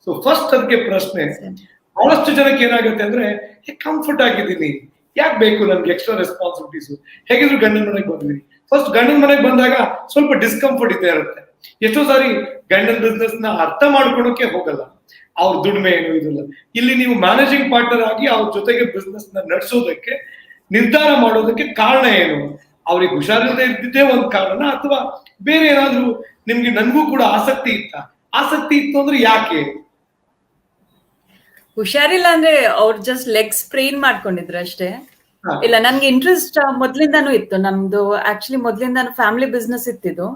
So first ಅದಕ್ಕೆ ಪ್ರಶ್ನೆ, ಬಹಳಷ್ಟು ಜನಕ್ಕೆ ಏನಾಗುತ್ತೆ ಅಂದ್ರೆ ಕಂಫರ್ಟ್ ಆಗಿದ್ದೀನಿ, ಯಾಕೆ ಬೇಕು ನನ್ಗೆ ಎಕ್ಸ್ಟ್ರಾ ರೆಸ್ಪಾನ್ಸಿಬಿಲಿಟೀಸ್, ಹೇಗಿದ್ರು ಗಂಡನ ಮನೆಗೆ ಬಂದ್ವಿ. ಫಸ್ಟ್ ಗಂಡನ ಮನೆಗೆ ಬಂದಾಗ ಸ್ವಲ್ಪ ಡಿಸ್ಕಂಫರ್ಟ್ ಇದ್ದೇ ಇರುತ್ತೆ. ಎಷ್ಟೋ ಸಾರಿ ಗಂಡನ ಬಿಸ್ನೆಸ್ ನ ಅರ್ಥ ಮಾಡ್ಕೊಳಕ್ಕೆ ಹೋಗಲ್ಲ, ಅವ್ರ ದುಡಿಮೆ ಏನು ಇದಿಲ್ಲ. ಇಲ್ಲಿ ನೀವು ಮ್ಯಾನೇಜಿಂಗ್ ಪಾರ್ಟ್ನರ್ ಆಗಿ ಅವ್ರ ಜೊತೆಗೆ ಬಿಸ್ನೆಸ್ ನ ನಡೆಸೋದಕ್ಕೆ ನಿರ್ಧಾರ ಮಾಡೋದಕ್ಕೆ ಕಾರಣ ಏನು? ಅವ್ರಿಗೆ ಹುಷಾರಿಲ್ಲದೆ ಇದ್ದಿದ್ದೇ ಒಂದು ಕಾರಣ, ಅಥವಾ ಬೇರೆ ಏನಾದ್ರು ನಿಮ್ಗೆ ನನ್ಗೂ ಕೂಡ ಆಸಕ್ತಿ ಇತ್ತು ಅಂದ್ರೆ ಯಾಕೆ? ಹುಷಾರಿಲ್ಲ ಅಂದ್ರೆ ಅವ್ರು ಜಸ್ಟ್ ಲೆಗ್ ಸ್ಪ್ರೇನ್ ಮಾಡ್ಕೊಂಡಿದ್ರು ಅಷ್ಟೇ. ಇಲ್ಲ, ನನ್ಗೆ ಇಂಟ್ರೆಸ್ಟ್ ಮೊದ್ಲಿಂದಾನು ಇತ್ತು. ನಮ್ದು ಆಕ್ಚುಲಿ ಮೊದ್ಲಿಂದಾನು ಫ್ಯಾಮಿಲಿ ಬಿಸ್ನೆಸ್ ಇತ್ತಿದ್ದು.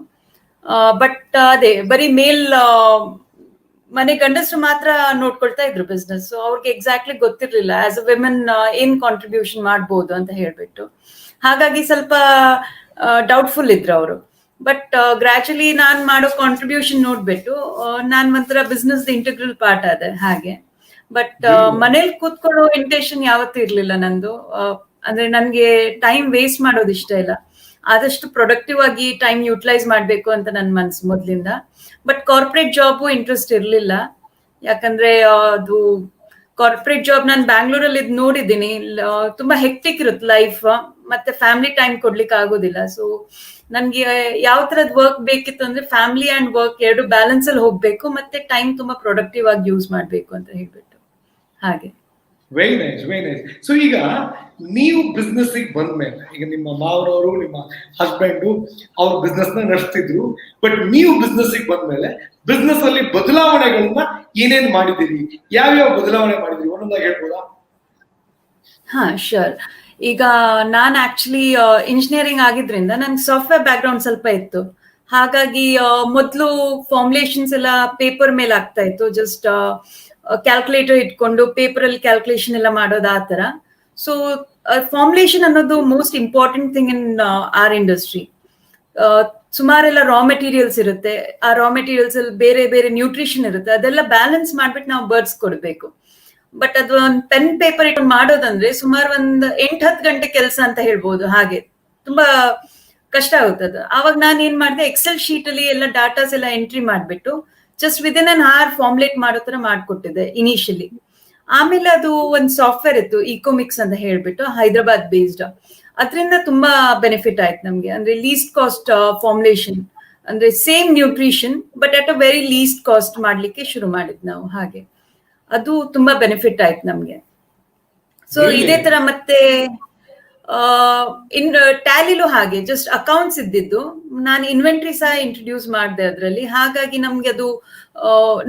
ಬಟ್ ಅದೇ ಬರೀ ಮನೆ ಗಂಡಸರು ಮಾತ್ರ ನೋಡ್ಕೊಳ್ತಾ ಇದ್ರು ಬಿಸ್ನೆಸ್. ಅವ್ರಿಗೆ ಎಕ್ಸಾಕ್ಟ್ಲಿ ಗೊತ್ತಿರ್ಲಿಲ್ಲ ಆಸ್ ಅ ವಿಮೆನ್ ಏನ್ ಕಾಂಟ್ರಿಬ್ಯೂಷನ್ ಮಾಡ್ಬೋದು ಅಂತ ಹೇಳ್ಬಿಟ್ಟು. ಹಾಗಾಗಿ ಸ್ವಲ್ಪ ಡೌಟ್ಫುಲ್ ಇದ್ರು ಅವರು. ಬಟ್ ಗ್ರಾಜುಲಿ ನಾನ್ ಮಾಡೋ ಕಾಂಟ್ರಿಬ್ಯೂಷನ್ ನೋಡ್ಬಿಟ್ಟು ನಾನ್ ಒಂಥರ ಬಿಸ್ನೆಸ್ ಇಂಟಗ್ರಲ್ ಪಾರ್ಟ್ ಆದೆ ಹಾಗೆ. ಬಟ್ ಮನೇಲಿ ಕೂತ್ಕೊಳ್ಳೋ ಇಂಟೆನ್ಷನ್ ಯಾವತ್ತೂ ಇರ್ಲಿಲ್ಲ ನಂದು. ಅಂದ್ರೆ ನನ್ಗೆ ಟೈಮ್ ವೇಸ್ಟ್ ಮಾಡೋದು ಇಷ್ಟ ಇಲ್ಲ, ಆದಷ್ಟು ಪ್ರೊಡಕ್ಟಿವ್ ಆಗಿ ಟೈಮ್ ಯುಟಿಲೈಸ್ ಮಾಡ್ಬೇಕು ಅಂತ ನನ್ ಮನ್ಸು ಮೊದ್ಲಿಂದ. ಬಟ್ ಕಾರ್ಪೊರೇಟ್ ಜಾಬು ಇಂಟ್ರೆಸ್ಟ್ ಇರ್ಲಿಲ್ಲ, ಯಾಕಂದ್ರೆ ಅದು ಕಾರ್ಪೊರೇಟ್ ಜಾಬ್ ನಾನು ಬ್ಯಾಂಗ್ಳೂರಲ್ಲಿ ಇದ್ ನೋಡಿದ್ದೀನಿ. ತುಂಬಾ ಹೆಕ್ಟಿಕ್ ಇರುತ್ತೆ ಲೈಫ್, ಮತ್ತೆ ಫ್ಯಾಮಿಲಿ ಟೈಮ್ ಕೊಡ್ಲಿಕ್ಕೆ ಆಗೋದಿಲ್ಲ. ಸೊ ನನ್ಗೆ ಯಾವ ತರದ್ ವರ್ಕ್ ಬೇಕಿತ್ತು ಅಂದ್ರೆ ಫ್ಯಾಮಿಲಿ ಅಂಡ್ ವರ್ಕ್ ಎರಡು ಬ್ಯಾಲೆನ್ಸ್ ಅಲ್ಲಿ ಹೋಗ್ಬೇಕು, ಮತ್ತೆ ಟೈಮ್ ತುಂಬಾ ಪ್ರೊಡಕ್ಟಿವ್ ಆಗಿ ಯೂಸ್ ಮಾಡ್ಬೇಕು ಅಂತ ಹೇಳ್ಬಿಟ್ಟು ಹಾಗೆ. Very nice, very nice. So ಈಗ ನೀವು ಬಿಸ್ನೆಸ್ ಬಂದ್ಮೇಲೆ, ಈಗ ನಿಮ್ಮ ಮಾವನವರು ನಿಮ್ಮ ಹಸ್ಬೆಂಡು ಅವ್ರ ಬಿಸ್ನೆಸ್ ನ ನಡೆಸ್ತಿದ್ರು, ಬಟ್ ನೀವು ಬಿಸ್ನೆಸ್ ಬಂದ್ಮೇಲೆ ಬಿಸ್ನೆಸ್ ಅಲ್ಲಿ ಬದಲಾವಣೆಗಳನ್ನ ಏನೇನ್ ಮಾಡಿದಿರಿ, ಯಾವ್ಯಾವ ಬದಲಾವಣೆ ಮಾಡಿದಿರಿ ಒಂದೊಂದಾಗಿ ಹೇಳ್ಬೋದಾ? ಹಾ ಶೋರ್. ಈಗ ನಾನ್ ಆಕ್ಚುಲಿ ಇಂಜಿನಿಯರಿಂಗ್ ಆಗಿದ್ರಿಂದ ನನ್ಗೆ ಸಾಫ್ಟ್ವೇರ್ ಬ್ಯಾಕ್ ಗ್ರೌಂಡ್ ಸ್ವಲ್ಪ ಇತ್ತು. ಹಾಗಾಗಿ ಮೊದ್ಲು ಫಾರ್ಮುಲೇಷನ್ಸ್ ಎಲ್ಲ ಪೇಪರ್ ಮೇಲೆ ಆಗ್ತಾ ಇತ್ತು. ಜಸ್ಟ್ ಕ್ಯಾಲ್ಕುಲೇಟರ್ ಇಟ್ಕೊಂಡು ಪೇಪರ್ ಅಲ್ಲಿ ಕ್ಯಾಲ್ಕುಲೇಷನ್ ಎಲ್ಲ ಮಾಡೋದು ಆ ತರ. ಸೊ ಫಾರ್ಮುಲೇಷನ್ ಅನ್ನೋದು most important thing in our industry. ಸುಮಾರೆಲ್ಲ ರಾ ಮೆಟೀರಿಯಲ್ಸ್ ಇರುತ್ತೆ, ಆ ರಾ ಮೆಟೀರಿಯಲ್ಸ್ ಅಲ್ಲಿ ಬೇರೆ ಬೇರೆ ನ್ಯೂಟ್ರಿಷನ್ ಇರುತ್ತೆ, ಅದೆಲ್ಲ ಬ್ಯಾಲೆನ್ಸ್ ಮಾಡ್ಬಿಟ್ಟು ನಾವು ಬರ್ಡ್ಸ್ ಕೊಡ್ಬೇಕು. ಬಟ್ ಅದು ಒಂದು ಪೆನ್ ಪೇಪರ್ ಇಟ್ಕೊಂಡು ಮಾಡೋದಂದ್ರೆ ಸುಮಾರು ಒಂದು 8-10 ಗಂಟೆ ಕೆಲಸ ಅಂತ ಹೇಳ್ಬೋದು. ಹಾಗೆ ತುಂಬಾ ಕಷ್ಟ ಆಗುತ್ತದೆ. ಆವಾಗ ನಾನು ಏನ್ ಮಾಡಿದೆ, ಎಕ್ಸೆಲ್ ಶೀಟ್ ಅಲ್ಲಿ ಎಲ್ಲ ಡಾಟಾಸ್ ಎಲ್ಲ ಎಂಟ್ರಿ ಮಾಡ್ಬಿಟ್ಟು just within an hour formulate ಮಾಡೋ ತರ ಮಾಡ್ಕೊಟ್ಟಿದ್ದೆ ಇನಿಷಿಯಲಿ. ಆಮೇಲೆ ಅದು ಒಂದು ಸಾಫ್ಟ್ವೇರ್ ಇತ್ತು, ಇಕೋಮಿಕ್ಸ್ ಅಂತ ಹೇಳ್ಬಿಟ್ಟು, ಹೈದರಾಬಾದ್ ಬೇಸ್ಡ್. ಅದರಿಂದ ತುಂಬಾ ಬೆನಿಫಿಟ್ ಆಯ್ತು ನಮ್ಗೆ. ಅಂದ್ರೆ ಲೀಸ್ಟ್ ಕಾಸ್ಟ್ ಫಾರ್ಮುಲೇಷನ್, ಅಂದ್ರೆ same nutrition but at a very list cost ಮಾಡ್ಲಿಕ್ಕೆ ಶುರು ಮಾಡಿದ್ ನಾವು. ಹಾಗೆ ಅದು ತುಂಬಾ ಬೆನಿಫಿಟ್ ಆಯ್ತು ನಮ್ಗೆ. ಸೊ ಇದೇ ತರ ಮತ್ತೆ ಟ್ಯಾಲಿಲು ಹಾಗೆ ಜಸ್ಟ್ ಅಕೌಂಟ್ಸ್ ಇದ್ದಿದ್ದು, ನಾನು ಇನ್ವೆಂಟ್ರಿ ಸಹ ಇಂಟ್ರೊಡ್ಯೂಸ್ ಮಾಡಿದೆ ಅದರಲ್ಲಿ. ಹಾಗಾಗಿ ನಮ್ಗೆ ಅದು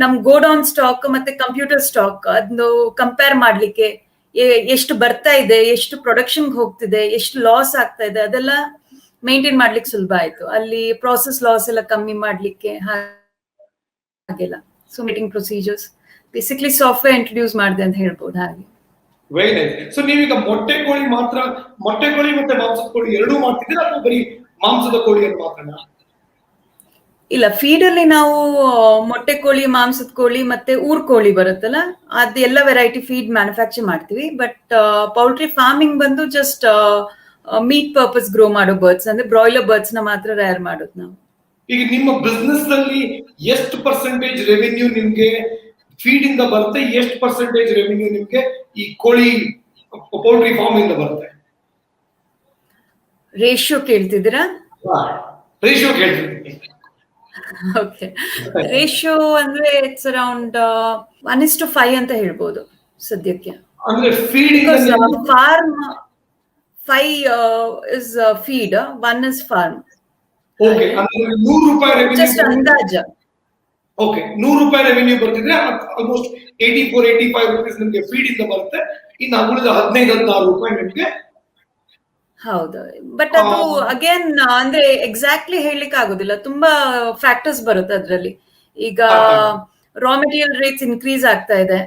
ನಮ್ ಗೋಡೌನ್ ಸ್ಟಾಕ್ ಮತ್ತೆ ಕಂಪ್ಯೂಟರ್ ಸ್ಟಾಕ್ ಅದನ್ನು ಕಂಪೇರ್ ಮಾಡ್ಲಿಕ್ಕೆ, ಎಷ್ಟು ಬರ್ತಾ ಇದೆ, ಎಷ್ಟು ಪ್ರೊಡಕ್ಷನ್ ಹೋಗ್ತಿದೆ, ಎಷ್ಟು ಲಾಸ್ ಆಗ್ತಾ ಇದೆ, ಅದೆಲ್ಲ ಮೇಂಟೈನ್ ಮಾಡ್ಲಿಕ್ಕೆ ಸುಲಭ ಆಯ್ತು. ಅಲ್ಲಿ ಪ್ರಾಸೆಸ್ ಲಾಸ್ ಎಲ್ಲ ಕಮ್ಮಿ ಮಾಡ್ಲಿಕ್ಕೆ ಹಾಗೆಲ್ಲ. So meeting procedures basically software introduce ಮಾಡಿದೆ ಅಂತ ಹೇಳ್ಬೋದು ಹಾಗೆ. Very nice. ಸೊ ನೀವೀಗ ಮೊಟ್ಟೆ ಕೋಳಿ ಮತ್ತೆ ಮಾಂಸದ ಕೋಳಿ ಎರಡೂ ಮಾಡ್ತಿದ್ದೀರಾ, ಅಥವಾ ಬರೀ ಮಾಂಸದ ಕೋಳಿಯನ್ನು ಮಾತ್ರನಾ? ಇಲ್ಲ, ಫೀಡ್ ಅಲ್ಲಿ ನಾವು ಮೊಟ್ಟೆ ಕೋಳಿ, ಮಾಂಸದ ಕೋಳಿ ಮತ್ತೆ ಊರ್ ಕೋಳಿ ಬರುತ್ತಲ್ಲ, ಅದೆಲ್ಲ ವೆರೈಟಿ ಫೀಡ್ ಮ್ಯಾನುಫ್ಯಾಕ್ಚರ್ ಮಾಡ್ತೀವಿ. ಬಟ್ ಪೌಲ್ಟ್ರಿ ಫಾರ್ಮಿಂಗ್ ಬಂದು ಜಸ್ಟ್ ಮೀಟ್ ಪರ್ಪಸ್ ಗ್ರೋ ಮಾಡೋ ಬರ್ಡ್ಸ್, ಅಂದ್ರೆ ಬ್ರಾಯ್ಲರ್ ಬರ್ಡ್ಸ್ ನ ಮಾತ್ರ ರೇರ್ ಮಾಡೋದು ನಾವು. ಈಗ ನಿಮ್ಮ ಬಿಸ್ನೆಸ್ ಅಲ್ಲಿ ಎಷ್ಟು ಪರ್ಸೆಂಟೇಜ್ ರೆವೆನ್ಯೂ ನಿಮ್ಗೆ ಫೀಡ್ ಇಂದ ಬರುತ್ತೆ, ಎಷ್ಟು ಪರ್ಸೆಂಟೇಜ್ ರೆವೆನ್ಯೂ ನಿಮ್ಗೆ ಈ ಕೋಳಿ ಪೌಲ್ಟ್ರಿ ಫಾರ್ಮ್ ಇಂದ ಬರುತ್ತೆ? ರೇಷಿಯೋ ಕೇಳ್ತಿದ್ದೀರಾ? ರೇಷಿಯೋ ಕೇಳ್ತಿದ್ದೀನಿ. ಓಕೆ, ರೇಷಿಯೋ ಅಂದ್ರೆ ಇಟ್ಸ್ ಅರೌಂಡ್ 1:5 ಅಂತ ಹೇಳ್ಬೋದು ಸದ್ಯಕ್ಕೆ. ಅಂದ್ರೆ feed farm 5 is feed, 1 is farm. Okay, ಅಂದ್ರೆ 100 ರೂಪಾಯಿ ರೆವೆನ್ಯೂ ಜಸ್ಟ್ ಅಂದಾಜ. ಓಕೆ, 100 ರೂಪಾಯಿ ರೆವೆನ್ಯೂ ಬರ್ತಿದ್ರೆ ಆಲ್ಮೋಸ್ಟ್ 84-85 ರೂಪೀಸ್ ನಿಮ್ಗೆ ಫೀಡ್ ಇಂದ ಬರುತ್ತೆ. ಇನ್ನು ಉಳಿದ 15-16 ರೂಪಾಯಿ ನಿಮ್ಗೆ. ಹೌದು, ಬಟ್ ಅದು ಅಗೇನ್ ಅಂದ್ರೆ ಎಕ್ಸಾಕ್ಟ್ಲಿ ಹೇಳಲಿಕ್ಕೆ ಆಗೋದಿಲ್ಲ, ತುಂಬಾ ಫ್ಯಾಕ್ಟರ್ಸ್ ಬರುತ್ತೆ ಅದ್ರಲ್ಲಿ. ಈಗ ರಾ ಮೆಟೀರಿಯಲ್ ರೇಟ್ಸ್ ಇನ್ಕ್ರೀಸ್ ಆಗ್ತಾ ಇದೆ.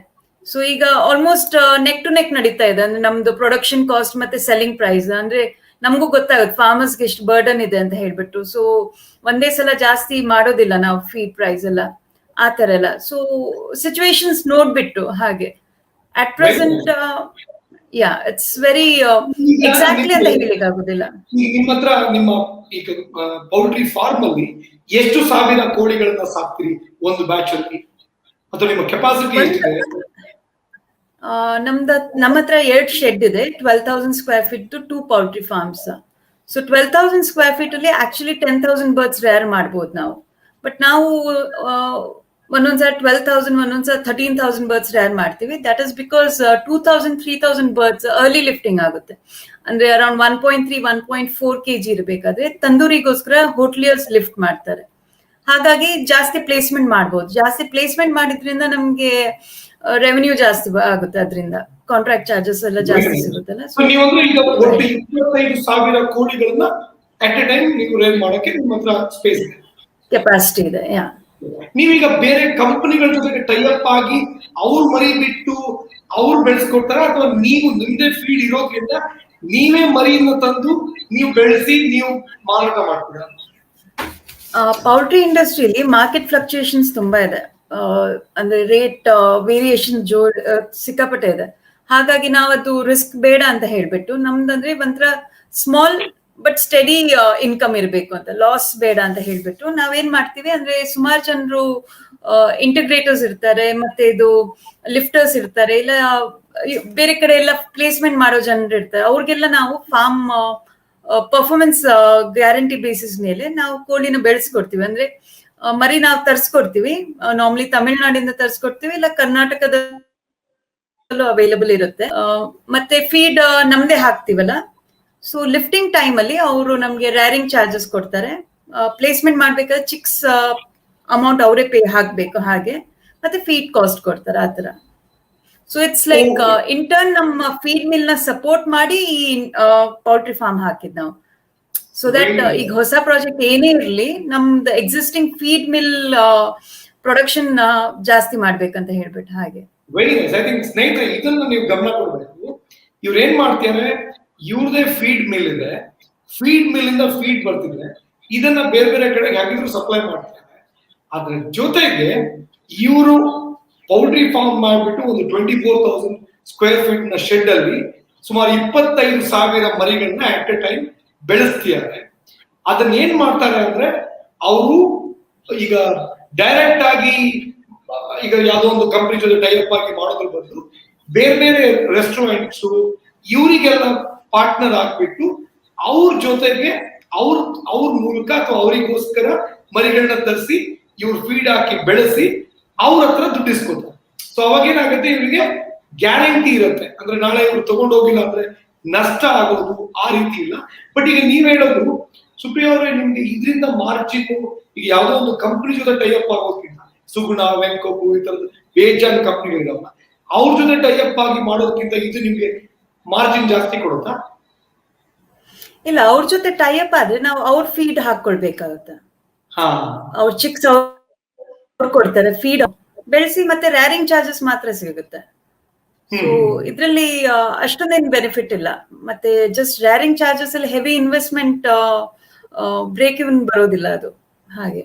ಸೊ ಈಗ ಆಲ್ಮೋಸ್ಟ್ ನೆಕ್ ಟು ನೆಕ್ ನಡೀತಾ ಇದೆ. ಅಂದ್ರೆ ನಮ್ದು ಪ್ರೊಡಕ್ಷನ್ ಕಾಸ್ಟ್ ಮತ್ತೆ ಸೆಲ್ಲಿಂಗ್ ಪ್ರೈಸ್, ಅಂದ್ರೆ ನಮಗೂ ಗೊತ್ತಾಗುತ್ತೆ ಫಾರ್ಮರ್ಸ್ಗೆ ಎಷ್ಟು ಬರ್ಡನ್ ಇದೆ ಅಂತ ಹೇಳ್ಬಿಟ್ಟು. ಸೊ ಒಂದೇ ಸಲ ಜಾಸ್ತಿ ಮಾಡೋದಿಲ್ಲ ನಾವು ಫೀಡ್ ಪ್ರೈಸ್ ಎಲ್ಲ, ಆ ತರ ಎಲ್ಲ. ಸೊ ಸಿಚುವೇಶನ್ಸ್ ನೋಡ್ಬಿಟ್ಟು ಹಾಗೆ at present it's very exactly ಅಂತ ಹೇಳಲಿಕ್ಕೆ ಆಗುದಿಲ್ಲ. ನಿಮ್ಮ ಹತ್ರ ನಿಮ್ಮ ಈಗ ಪೌಲ್ಟ್ರಿ ಫಾರ್ಮ್ ಅಲ್ಲಿ ಎಷ್ಟು ಸಾವಿರ ಕೋಳಿಗಳನ್ನ ಸಾಕ್ತೀರಿ ಒಂದು ಬ್ಯಾಚ್ ಅಲ್ಲಿ? ಅಥವಾ ನಿಮ್ಮ ಕೆಪಾಸಿಟಿ ಎಷ್ಟಿದೆ? ನಮ್ಮ ಹತ್ರ 2 ಶೆಡ್ ಇದೆ, 12,000 square feet 2 poultry farms. So 12,000 square feet ಅಲ್ಲಿ ಆಕ್ಚುಲಿ 10,000 ಬರ್ಡ್ಸ್ ರೇರ್ ಮಾಡ್ಬೋದು ನಾವು. ಬಟ್ ನಾವು ಒಂದೊಂದ್ಸಲ 12,000, ಒಂದೊಂದ್ಸಲ 13,000 ಬರ್ಡ್ಸ್ ರೇರ್ ಮಾಡ್ತೀವಿ. That is because 2,000, 3,000 birds early lifting ಆಗುತ್ತೆ. ಅಂದ್ರೆ ಅರೌಂಡ್ 1.3, 1.4 kg ಇರಬೇಕಾದ್ರೆ ತಂದೂರಿಗೋಸ್ಕರ ಹೋಟ್ಲಿಯರ್ಸ್ ಲಿಫ್ಟ್ ಮಾಡ್ತಾರೆ. ಹಾಗಾಗಿ ಜಾಸ್ತಿ ಪ್ಲೇಸ್ಮೆಂಟ್ ಮಾಡ್ಬೋದು. ಜಾಸ್ತಿ ಪ್ಲೇಸ್ಮೆಂಟ್ ಮಾಡಿದ್ರಿಂದ ನಮ್ಗೆ ರೆವೆನ್ಯೂ ಜಾಸ್ತಿ ಆಗುತ್ತೆ, ಅದರಿಂದ ಕಾಂಟ್ರಾಕ್ಟ್ ಚಾರ್ಜಸ್ ಎಲ್ಲ ಜಾಸ್ತಿ ಸಿಗುತ್ತಲ್ಲ. ಸೊ ನೀವಂದ್ರೆ ಈಗ ಒಟ್ಟು 25,000 ಕೋಳಿಗಳನ್ನ ಅಟ್ ಎ ಟೈಮ್ ನೀವು ರೇರ್ ಮಾಡಕ್ಕೆ ನಿಮ್ಮ ಹತ್ರ ಸ್ಪೇಸ್ ಇದೆ, ಕೆಪಾಸಿಟಿ ಇದೆ. ಯಾ, ನೀವೀಗ ಬೇರೆ ಕಂಪನಿಗಳ ಜೊತೆಗೆ ಟೈಅಪ್ ಆಗಿ ಅವ್ರು ಮರಿ ಬಿಟ್ಟು ಅವ್ರು ಬೆಳೆಸ್ಕೊಡ್ತಾರ, ಅಥವಾ ನೀವು ನಿಮ್ದೇ ಫೀಡ್ ಇರೋದ್ರಿಂದ ನೀವೇ ಮರಿಯನ್ನು ತಂದು ನೀವು ಬೆಳೆಸಿ ನೀವು ಮಾರಾಟ ಮಾಡ್ತೀರಾ? ಪೌಲ್ಟ್ರಿ ಇಂಡಸ್ಟ್ರಿಯಲ್ಲಿ ಮಾರ್ಕೆಟ್ ಫ್ಲಕ್ಚುಯೇಷನ್ಸ್ ತುಂಬಾ ಇದೆ. ಅಂದ್ರೆ ರೇಟ್ ವೇರಿಯೇಷನ್ ಸಿಕ್ಕಾಪಟ್ಟೆ ಇದೆ. ಹಾಗಾಗಿ ನಾವು ಅದು ರಿಸ್ಕ್ ಬೇಡ ಅಂತ ಹೇಳ್ಬಿಟ್ಟು, ನಮ್ದಂದ್ರೆ ಒಂಥರ ಸ್ಮಾಲ್ ಬಟ್ ಸ್ಟಡಿ ಇನ್ಕಮ್ ಇರಬೇಕು ಅಂತ, ಲಾಸ್ ಬೇಡ ಅಂತ ಹೇಳ್ಬಿಟ್ಟು ನಾವೇನ್ ಮಾಡ್ತೀವಿ ಅಂದ್ರೆ, ಸುಮಾರು ಜನರು ಇಂಟಿಗ್ರೇಟರ್ಸ್ ಇರ್ತಾರೆ, ಮತ್ತೆ ಇದು ಲಿಫ್ಟರ್ಸ್ ಇರ್ತಾರೆ, ಇಲ್ಲ ಬೇರೆ ಕಡೆ ಎಲ್ಲ ಪ್ಲೇಸ್ಮೆಂಟ್ ಮಾಡೋ ಜನರು ಇರ್ತಾರೆ. ಅವ್ರಿಗೆಲ್ಲ ನಾವು ಫಾರ್ಮ್ ಪರ್ಫಾರ್ಮೆನ್ಸ್ ಗ್ಯಾರಂಟಿ ಬೇಸಿಸ್ ಮೇಲೆ ನಾವು ಕೋಳಿನ ಬೆಳೆಸ್ಕೊಡ್ತೀವಿ. ಅಂದ್ರೆ ಮರಿ ನಾವು ತರ್ಸ್ಕೊಡ್ತೀವಿ, ನಾರ್ಮಲಿ ತಮಿಳ್ನಾಡಿಂದ ತರ್ಸ್ಕೊಡ್ತೀವಿ, ಇಲ್ಲ ಕರ್ನಾಟಕದಲ್ಲೂ ಅವೈಲಬಲ್ ಇರುತ್ತೆ. ಮತ್ತೆ ಫೀಡ್ ನಮ್ದೇ ಹಾಕ್ತಿವಲ್ಲ. ಸೊ ಲಿಫ್ಟಿಂಗ್ ಟೈಮ್ ಅಲ್ಲಿ ಅವರು ನಮ್ಗೆ ರೇರಿಂಗ್ ಚಾರ್ಜಸ್ ಕೊಡ್ತಾರೆ. ಪ್ಲೇಸ್ಮೆಂಟ್ ಮಾಡ್ಬೇಕಾದ್ರೆ ಚಿಕ್ಸ್ ಅಮೌಂಟ್ ಅವರೇ ಪೇ ಹಾಕ್ಬೇಕು ಹಾಗೆ, ಮತ್ತೆ ಫೀಡ್ ಕಾಸ್ಟ್ ಕೊಡ್ತಾರೆ ಆತರ. ಸೊ ಇಟ್ಸ್ ಲೈಕ್ ಇಂಟರ್ನ್ ನಮ್ಮ ಫೀಡ್ ಮಿಲ್ ನ ಸಪೋರ್ಟ್ ಮಾಡಿ ಈ ಪೌಲ್ಟ್ರಿ ಫಾರ್ಮ್ ಹಾಕಿದ್ ನಾವು. ಸೊ ದಟ್ ಈಗ ಹೊಸ ಪ್ರಾಜೆಕ್ಟ್ ಏನೇ ಇರ್ಲಿ, ನಮ್ದು ಎಕ್ಸಿಸ್ಟಿಂಗ್ ಫೀಡ್ ಮಿಲ್ ಪ್ರೊಡಕ್ಷನ್ ಜಾಸ್ತಿ ಮಾಡ್ಬೇಕಂತ ಹೇಳ್ಬಿಟ್ಟು ಹಾಗೆ. Very nice. ಐ ಥಿಂಕ್ ಸ್ನೇಹಿತರೆ ಇದನ್ನ ನೀವು ಗಮನ ಕೊಡ್ಬೇಕು. ಇವ್ರು ಏನ್ ಮಾಡ್ತಾರೆ, ಇವ್ರದೇ ಫೀಡ್ ಮಿಲ್ ಇದೆ, ಫೀಡ್ ಮಿಲ್ ಇಂದ ಫೀಡ್ ಬರ್ತಿದೆ, ಇದನ್ನ ಬೇರೆ ಬೇರೆ ಕಡೆಗೆ ಹಾಕಿದ್ರು ಸಪ್ಲೈ ಮಾಡ್ತಾರೆ. ಅದ್ರ ಜೊತೆಗೆ ಇವರು ಪೌಲ್ಟ್ರಿ ಫಾರ್ಮ್ ಮಾಡಿಬಿಟ್ಟು ಒಂದು 24,000 ಸ್ಕ್ವೇರ್ ಫೀಟ್ ನ ಶೆಡ್ ಅಲ್ಲಿ ಸುಮಾರು 25,000 ಮರಿಗಳನ್ನ ಅಟ್ ಎ ಟೈಮ್ ಬೆಳೆಸ್ತಿದ್ದಾರೆ. ಅದನ್ನ ಏನ್ ಮಾಡ್ತಾರೆ ಅಂದ್ರೆ, ಅವರು ಈಗ ಡೈರೆಕ್ಟ್ ಆಗಿ ಈಗ ಯಾವ್ದೋ ಒಂದು ಕಂಪನಿ ಜೊತೆ ಟೈಅಪ್ ಆಗಿ ಮಾಡೋದ್ರ ಬದಲು ಬೇರೆ ಬೇರೆ ರೆಸ್ಟೋರೆಂಟ್ಸ್ ಇವರಿಗೆಲ್ಲ ಪಾರ್ಟ್ನರ್ ಆಗ್ಬಿಟ್ಟು ಅವ್ರ ಜೊತೆಗೆ ಅವ್ರ ಮೂಲಕ ಅಥವಾ ಅವರಿಗೋಸ್ಕರ ಮರಿಗಳನ್ನ ತರಿಸಿ ಇವ್ರು ಫೀಡ್ ಹಾಕಿ ಬೆಳೆಸಿ ಅವ್ರ ಹತ್ರ ದುಡ್ಡು ಇಸ್ಕೊತಾರೆ. ಸೊ ಅವಾಗ ಏನಾಗುತ್ತೆ, ಇವರಿಗೆ ಗ್ಯಾರಂಟಿ ಇರುತ್ತೆ. ಅಂದ್ರೆ ನಾಳೆ ಇವ್ರು ತಗೊಂಡೋಗಿಲ್ಲ ಅಂದ್ರೆ ನಷ್ಟ ಆಗೋದು ಆ ರೀತಿ ಇಲ್ಲ. ಬಟ್ ಈಗ ನೀವ್ ಹೇಳೋದು ಸುಪ್ರಿಯ ಅವರೇ, ನಿಮ್ಗೆ ಇದರಿಂದ ಮಾರ್ಜಿನ್ ಈಗ ಯಾವ್ದೋ ಒಂದು ಕಂಪನಿ ಜೊತೆ ಟೈಅಪ್ ಆಗೋದ್ಕಿಂತ, ಸುಗುಣ, ವೆಂಕೋಪು ಈ ತರದ ಬೇಜಾನ್ ಕಂಪನಿಗಳಿದಾವಲ್ಲ, ಅವ್ರ ಜೊತೆ ಟೈಅಪ್ ಆಗಿ ಮಾಡೋದಕ್ಕಿಂತ ಇದು ನಿಮ್ಗೆ ಮಾರ್ಜಿನ್ ಜಾಸ್ತಿ ಕೊಡುತ್ತಾ? ಇಲ್ಲ, ಅವ್ರ ಜೊತೆ ಟೈಅಪ್ ಆದ್ರೆ ನಾವು ಅವ್ರ ಫೀಡ್ ಹಾಕೊಳ್ಬೇಕಾಗುತ್ತೆ. ಅವ್ರ ಚಿಕ್ಸ್ ಅವ್ರು ಕೊಡ್ತಾರೆ, ಫೀಡ್ ಬೆಳೆಸಿ, ಮತ್ತೆ ರ್ಯಾರಿಂಗ್ ಚಾರ್ಜಸ್ ಮಾತ್ರ ಸಿಗುತ್ತೆ. ಸೊ ಇದ್ರಲ್ಲಿ ಅಷ್ಟೊಂದೇನು ಬೆನಿಫಿಟ್ ಇಲ್ಲ. ಮತ್ತೆ ಜಸ್ಟ್ ರ್ಯಾರಿಂಗ್ ಚಾರ್ಜಸ್ ಅಲ್ಲಿ ಹೆವಿ ಇನ್ವೆಸ್ಟ್ಮೆಂಟ್, ಬ್ರೇಕ್ ಇವನ್ ಬರೋದಿಲ್ಲ ಅದು ಹಾಗೆ.